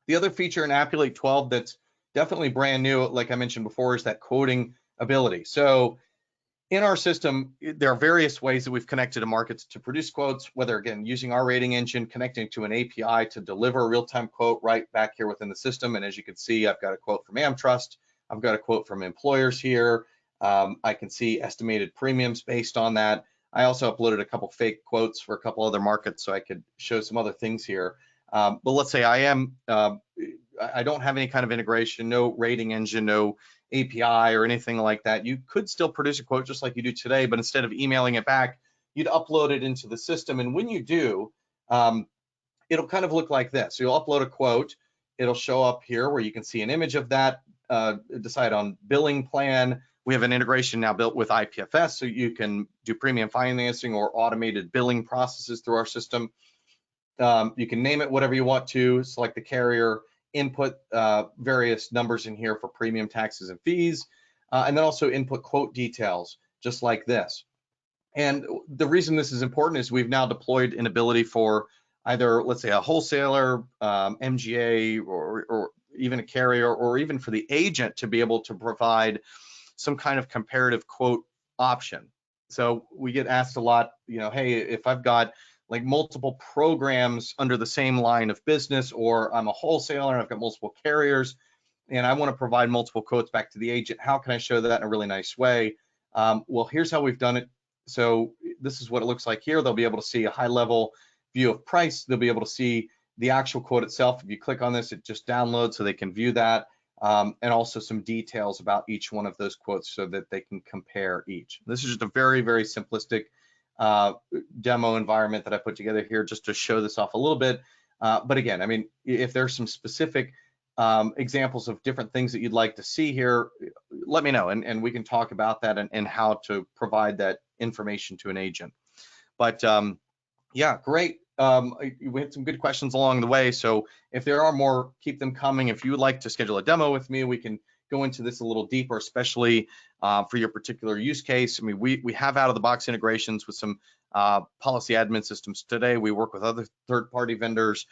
The other feature in Appulate 12 that's definitely brand new, like I mentioned before, is that quoting ability. So in our system, there are various ways that we've connected to markets to produce quotes, whether again using our rating engine, connecting to an API to deliver a real-time quote right back here within the system. And as you can see, I've got a quote from AmTrust. I've got a quote from employers here. I can see estimated premiums based on that. I also uploaded a couple fake quotes for a couple other markets so I could show some other things here. But let's say I don't have any kind of integration, no rating engine, no API or anything like that. You could still produce a quote just like you do today, but instead of emailing it back, you'd upload it into the system. And when you do, it'll kind of look like this. So you'll upload a quote. It'll show up here where you can see an image of that, decide on billing plan. We have an integration now built with IPFS, so you can do premium financing or automated billing processes through our system. You can name it whatever you want to, select the carrier, input various numbers in here for premium, taxes, and fees, and then also input quote details, just like this. And the reason this is important is we've now deployed an ability for either, let's say, a wholesaler, MGA, or even a carrier, or even for the agent to be able to provide some kind of comparative quote option. So we get asked a lot, you know, hey, if I've got like multiple programs under the same line of business, or I'm a wholesaler and I've got multiple carriers and I want to provide multiple quotes back to the agent, how can I show that in a really nice way? Well, here's how we've done it. So this is what it looks like here. They'll be able to see a high level view of price. They'll be able to see the actual quote itself. If you click on this, it just downloads so they can view that, and also some details about each one of those quotes so that they can compare each. This is just a very, very simplistic demo environment that I put together here just to show this off a little bit. But again, I mean, if there's some specific examples of different things that you'd like to see here, let me know, and we can talk about that and how to provide that information to an agent. But yeah, great. We had some good questions along the way. So if there are more, keep them coming. If you would like to schedule a demo with me, we can go into this a little deeper, especially for your particular use case. I mean, we have out-of-the-box integrations with some policy admin systems today. We work with other third-party vendors.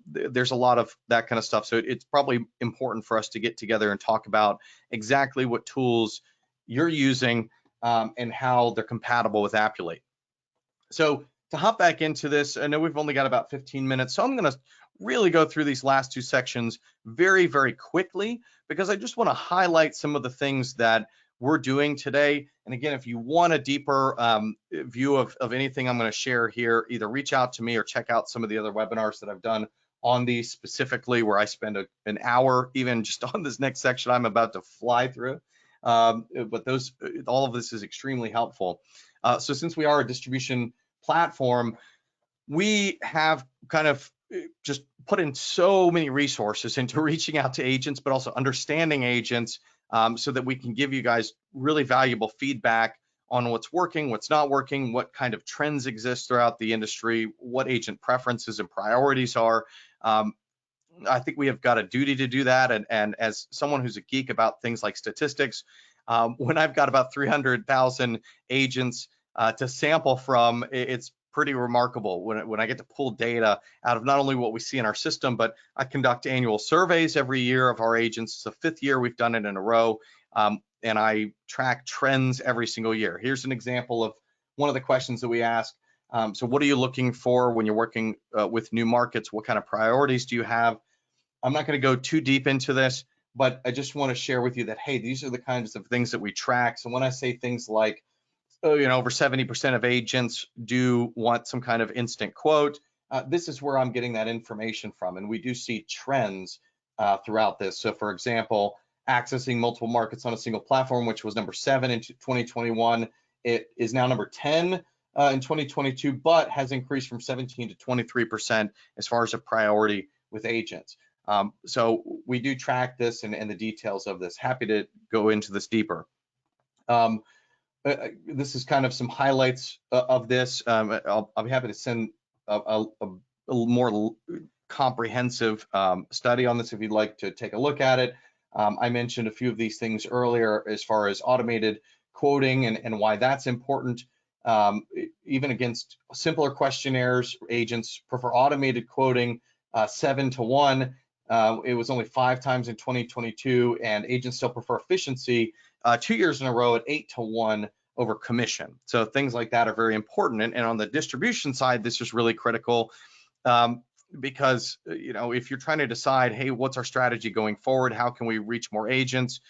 There's a lot of that kind of stuff. So it's probably important for us to get together and talk about exactly what tools you're using and how they're compatible with Appulate. So to hop back into this, I know we've only got about 15 minutes, so I'm going to really go through these last two sections very, very quickly because I just want to highlight some of the things that we're doing today. And again, if you want a deeper view of anything I'm going to share here, either reach out to me or check out some of the other webinars that I've done on these specifically, where I spend an hour even just on this next section I'm about to fly through. But all of this is extremely helpful. So since we are a distribution platform, we have kind of just put in so many resources into reaching out to agents, but also understanding agents so that we can give you guys really valuable feedback on what's working, what's not working, what kind of trends exist throughout the industry, what agent preferences and priorities are. I think we have got a duty to do that. And as someone who's a geek about things like statistics, when I've got about 300,000 agents to sample from, it's pretty remarkable when I get to pull data out of not only what we see in our system, but I conduct annual surveys every year of our agents. It's the fifth year we've done it in a row, and I track trends every single year. Here's an example of one of the questions that we ask. So what are you looking for when you're working with new markets? What kind of priorities do you have? I'm not going to go too deep into this, but I just want to share with you that, hey, these are the kinds of things that we track. So when I say things like, over 70% of agents do want some kind of instant quote, this is where I'm getting that information from. And we do see trends throughout this. So for example, accessing multiple markets on a single platform, which was number 7 in 2021, it is now number 10 in 2022, but has increased from 17 to 23% as far as a priority with agents. So we do track this and the details of this. Happy to go into this deeper. This is kind of some highlights of this. I'll be happy to send a more comprehensive study on this if you'd like to take a look at it. I mentioned a few of these things earlier as far as automated quoting and why that's important. Even against simpler questionnaires, agents prefer automated quoting 7 to 1. It was only 5 times in 2022, and agents still prefer efficiency 2 years in a row at 8 to 1 over commission. So things like that are very important. And on the distribution side, this is really critical because if you're trying to decide, hey, what's our strategy going forward? How can we reach more agents?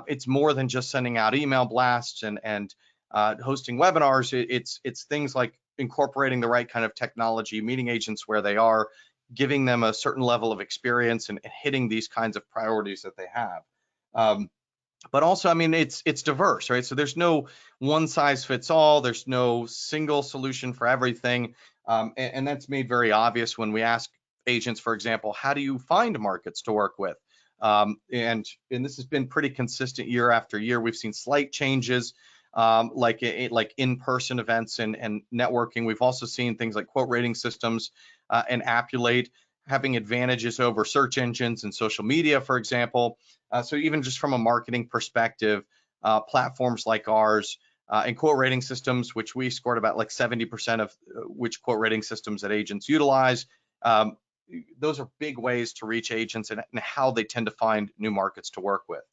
It's more than just sending out email blasts and hosting webinars. It's things like incorporating the right kind of technology, meeting agents where they are, giving them a certain level of experience and hitting these kinds of priorities that they have. But also, I mean, it's diverse, right? So there's no one size fits all. There's no single solution for everything. And that's made very obvious when we ask agents, for example, how do you find markets to work with? And this has been pretty consistent year after year. We've seen slight changes like in-person events and networking. We've also seen things like quote rating systems and Appulate having advantages over search engines and social media, for example. So even just from a marketing perspective, platforms like ours and quote rating systems, which we scored about like 70% of which quote rating systems that agents utilize, those are big ways to reach agents and how they tend to find new markets to work with.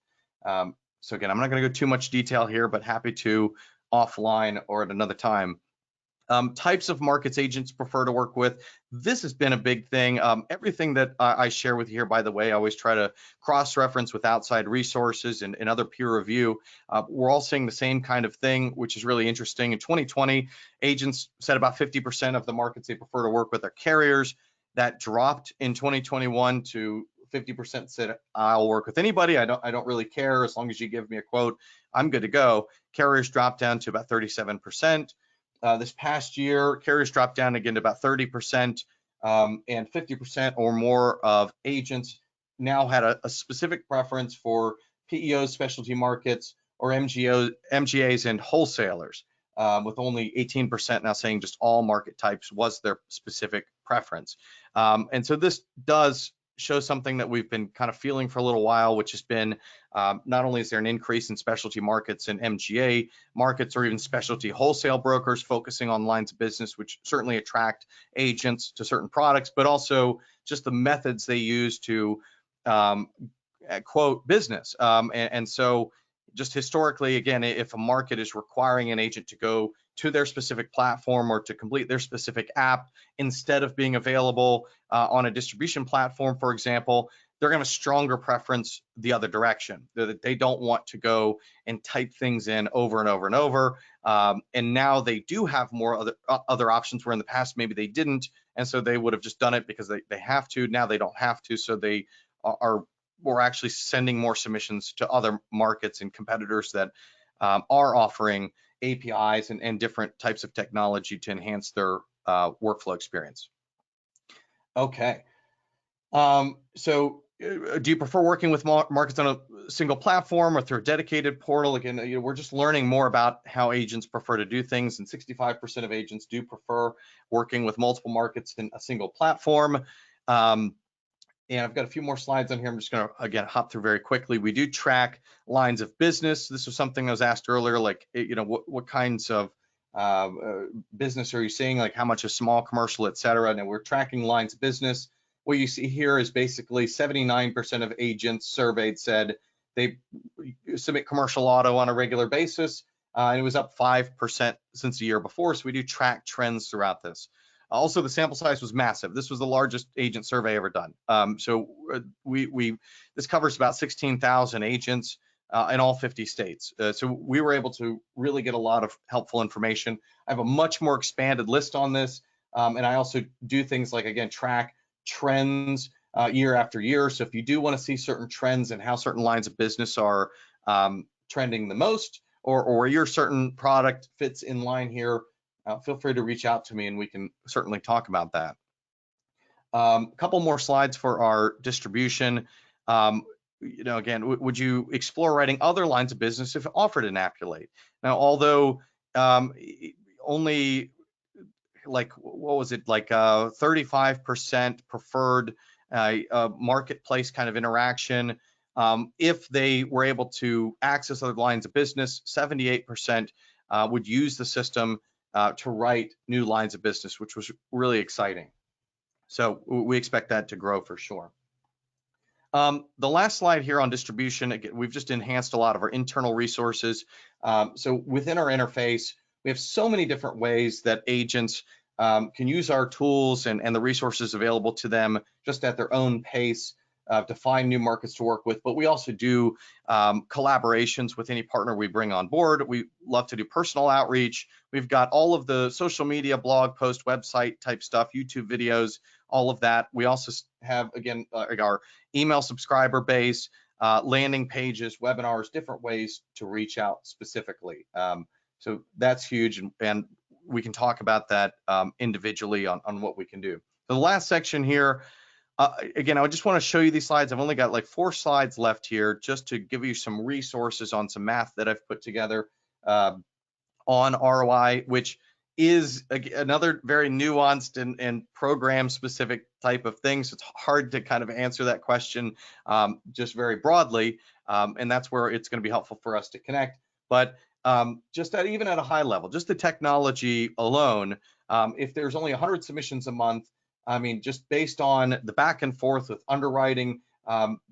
So again, I'm not going to go too much detail here, but happy to offline or at another time. Types of markets agents prefer to work with. This has been a big thing. Everything that I share with you here, by the way, I always try to cross-reference with outside resources and other peer review. We're all seeing the same kind of thing, which is really interesting. In 2020, agents said about 50% of the markets they prefer to work with are carriers. That dropped in 2021 to 50% said, I'll work with anybody. I don't really care. As long as you give me a quote, I'm good to go. Carriers dropped down to about 37%. This past year, carriers dropped down again to about 30%, and 50% or more of agents now had a specific preference for PEOs, specialty markets, or MGAs, and wholesalers, with only 18% now saying just all market types was their specific preference. And so this does show something that we've been kind of feeling for a little while, which has been not only is there an increase in specialty markets and MGA markets, or even specialty wholesale brokers focusing on lines of business, which certainly attract agents to certain products, but also just the methods they use to quote business. And so just historically, again, if a market is requiring an agent to go to their specific platform or to complete their specific app instead of being available on a distribution platform, for example, they're going to have a stronger preference the other direction. They don't want to go and type things in over and over and over. And now they do have more other options, where in the past maybe they didn't, and so they would have just done it because they have to. Now they don't have to, so they are we're actually sending more submissions to other markets and competitors that are offering APIs and different types of technology to enhance their workflow experience. Okay. So do you prefer working with markets on a single platform or through a dedicated portal? Again, we're just learning more about how agents prefer to do things, and 65% of agents do prefer working with multiple markets in a single platform. And I've got a few more slides on here. I'm just going to, again, hop through very quickly. We do track lines of business. This was something I was asked earlier, like, what kinds of business are you seeing? Like how much is small commercial, et cetera. And we're tracking lines of business. What you see here is basically 79% of agents surveyed said they submit commercial auto on a regular basis. And it was up 5% since the year before. So we do track trends throughout this. Also, the sample size was massive. This was the largest agent survey ever done. This covers about 16,000 agents in all 50 states. So we were able to really get a lot of helpful information. I have a much more expanded list on this. And I also do things like, again, track trends year after year. So if you do want to see certain trends and how certain lines of business are trending the most, or where your certain product fits in line here, feel free to reach out to me and we can certainly talk about that. A couple more slides for our distribution. Again, would you explore writing other lines of business if offered in Appulate? Now, although only like, what was it, like 35% preferred marketplace kind of interaction, if they were able to access other lines of business, 78% would use the system to write new lines of business, which was really exciting. So we expect that to grow for sure. The last slide here on distribution, again, we've just enhanced a lot of our internal resources. So within our interface, we have so many different ways that agents can use our tools and the resources available to them just at their own pace to find new markets to work with. But we also do collaborations with any partner we bring on board. We love to do personal outreach. We've got all of the social media, blog post, website type stuff, YouTube videos, all of that. We also have, again, our email subscriber base, landing pages, webinars, different ways to reach out specifically. So that's huge, and we can talk about that individually on what we can do. The last section here, again, I just want to show you these slides. I've only got like 4 slides left here just to give you some resources on some math that I've put together on ROI, which is another very nuanced and program specific type of thing. So it's hard to kind of answer that question just very broadly. And that's where it's going to be helpful for us to connect. But just even at a high level, just the technology alone, if there's only 100 submissions a month, I mean, just based on the back and forth with underwriting,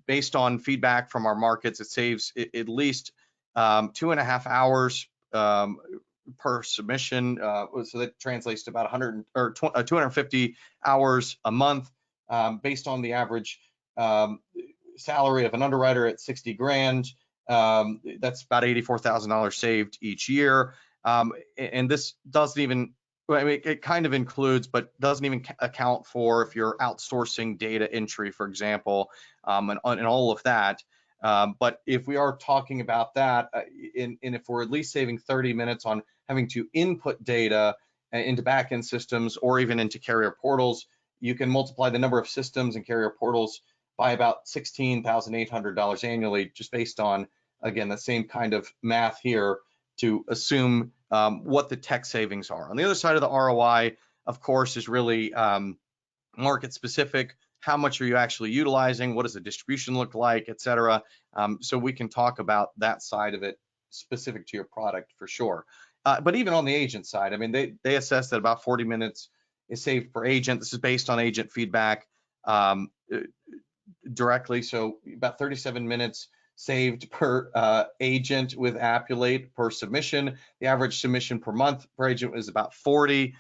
based on feedback from our markets, it saves at least 2.5 hours per submission. So that translates to about 250 hours a month, based on the average salary of an underwriter at 60 grand. That's about $84,000 saved each year. And this doesn't even, I mean, it kind of includes, but doesn't even account for if you're outsourcing data entry, for example, and all of that. But if we are talking about that, and if we're at least saving 30 minutes on having to input data into backend systems or even into carrier portals, you can multiply the number of systems and carrier portals by about $16,800 annually, just based on, again, the same kind of math here to assume what the tech savings are. On the other side of the ROI, of course, is really market specific. How much are you actually utilizing? What does the distribution look like, et cetera? So we can talk about that side of it specific to your product for sure. But even on the agent side, I mean, they assess that about 40 minutes is saved per agent. This is based on agent feedback directly. So about 37 minutes saved per agent with Appulate per submission. The average submission per month per agent is about 40.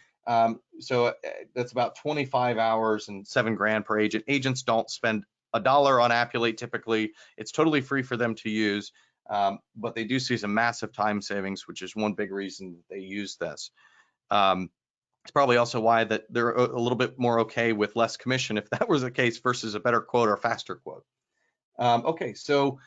So that's about 25 hours and $7 grand per agent. Agents don't spend $1 on Appulate typically. It's totally free for them to use, but they do see some massive time savings, which is one big reason they use this. It's probably also why that they're a little bit more okay with less commission if that was the case versus a better quote or a faster quote. Okay, so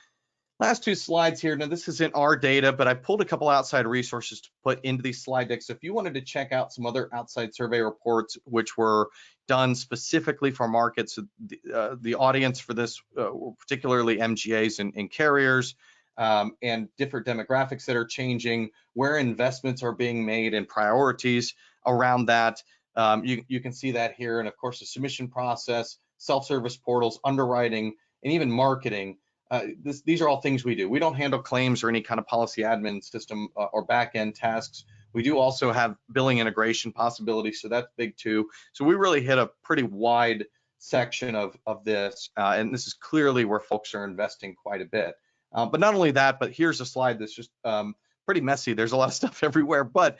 last two slides here. Now, this isn't our data, but I pulled a couple outside resources to put into these slide decks. So if you wanted to check out some other outside survey reports, which were done specifically for markets, the audience for this were particularly MGAs and carriers, and different demographics that are changing, where investments are being made and priorities around that. You can see that here. And of course, the submission process, self-service portals, underwriting, and even marketing. These are all things we do. We don't handle claims or any kind of policy admin system or back-end tasks. We do also have billing integration possibilities, so that's big too. So we really hit a pretty wide section of this, and this is clearly where folks are investing quite a bit. But not only that, but here's a slide that's just pretty messy. There's a lot of stuff everywhere, but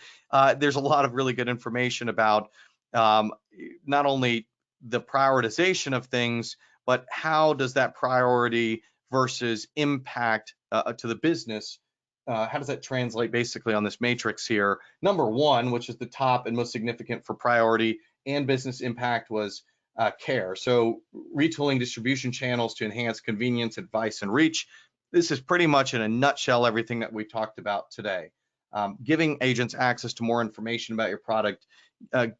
there's a lot of really good information about not only the prioritization of things, but how does that priority versus impact to the business, how does that translate basically on this matrix here? Number one, which is the top and most significant for priority and business impact, was care. So retooling distribution channels to enhance convenience, advice, and reach. This is pretty much in a nutshell everything that we talked about today. Giving agents access to more information about your product,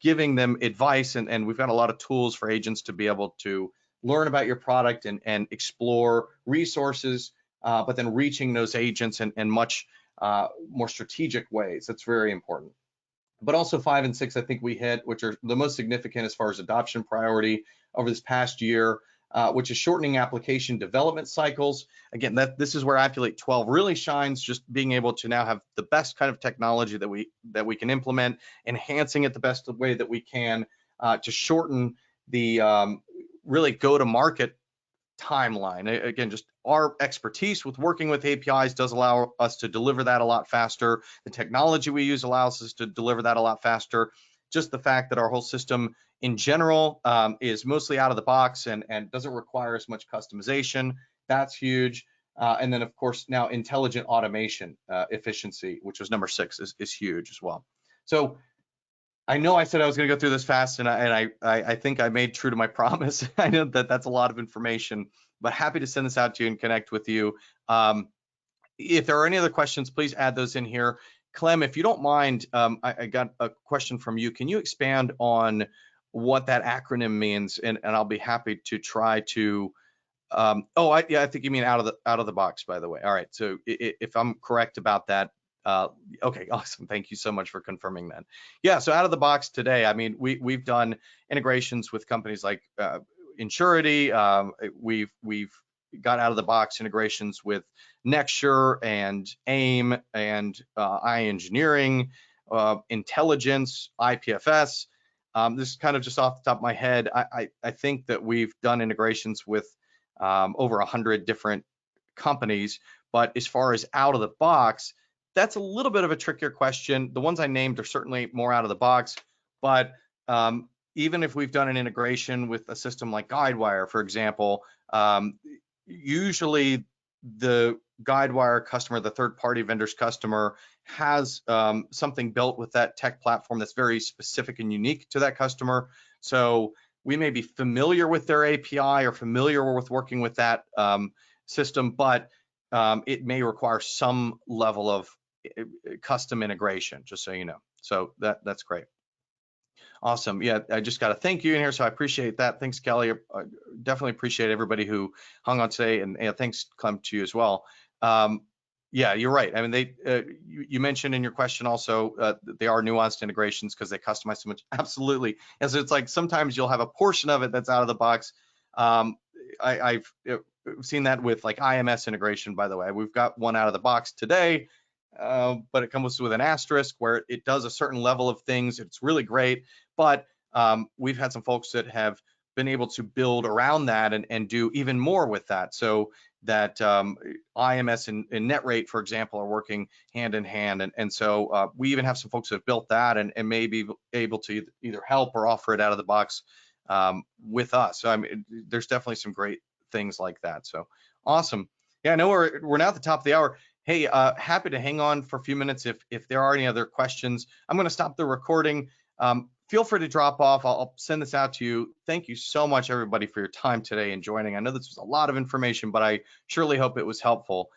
giving them advice, and we've got a lot of tools for agents to be able to learn about your product and explore resources, but then reaching those agents in much more strategic ways. That's very important. But also 5 and 6, I think we hit, which are the most significant as far as adoption priority over this past year, which is shortening application development cycles. Again, this is where Appulate 12 really shines, just being able to now have the best kind of technology that we can implement, enhancing it the best way that we can to shorten the really go-to-market timeline. Again, just our expertise with working with APIs does allow us to deliver that a lot faster. The technology we use allows us to deliver that a lot faster. Just the fact that our whole system in general is mostly out of the box and doesn't require as much customization, that's huge. And then, of course, now intelligent automation efficiency, which was number 6, is huge as well. So I know I said I was going to go through this fast, and I think I made true to my promise. I know that that's a lot of information, but happy to send this out to you and connect with you. If there are any other questions, please add those in here. Clem, if you don't mind, I got a question from you. Can you expand on what that acronym means? And I'll be happy to try to. I think you mean out of the box, by the way. All right. So if I'm correct about that. Okay, awesome. Thank you so much for confirming that. Yeah, so out of the box today, I mean, we've done integrations with companies like Insurity. We've got out of the box integrations with Nexture and AIM and iEngineering, Intelligence, IPFS. This is kind of just off the top of my head. I think that we've done integrations with over 100 different companies, but as far as out of the box, that's a little bit of a trickier question. The ones I named are certainly more out of the box, but even if we've done an integration with a system like Guidewire, for example, usually the Guidewire customer, the third-party vendor's customer, has something built with that tech platform that's very specific and unique to that customer. So we may be familiar with their API or familiar with working with that system, but it may require some level of custom integration, just so you know. So that's great. Awesome. Yeah, I just got to thank you in here, so I appreciate that. Thanks, Kelly. I definitely appreciate everybody who hung on today, and thanks, Clem, to you as well. Yeah, you're right. I mean, you mentioned in your question also they are nuanced integrations because they customize so much. Absolutely. And so it's like sometimes you'll have a portion of it that's out of the box. I've seen that with like IMS integration, by the way. We've got one out of the box today, but it comes with an asterisk where it does a certain level of things. It's really great, but we've had some folks that have been able to build around that and do even more with that. So that IMS and NetRate, for example, are working hand in hand. And so we even have some folks that have built that and may be able to either help or offer it out of the box with us. So I mean, there's definitely some great things like that. So awesome. Yeah, I know we're now at the top of the hour. Hey, happy to hang on for a few minutes if there are any other questions. I'm going to stop the recording. Feel free to drop off. I'll send this out to you. Thank you so much, everybody, for your time today and joining. I know this was a lot of information, but I surely hope it was helpful.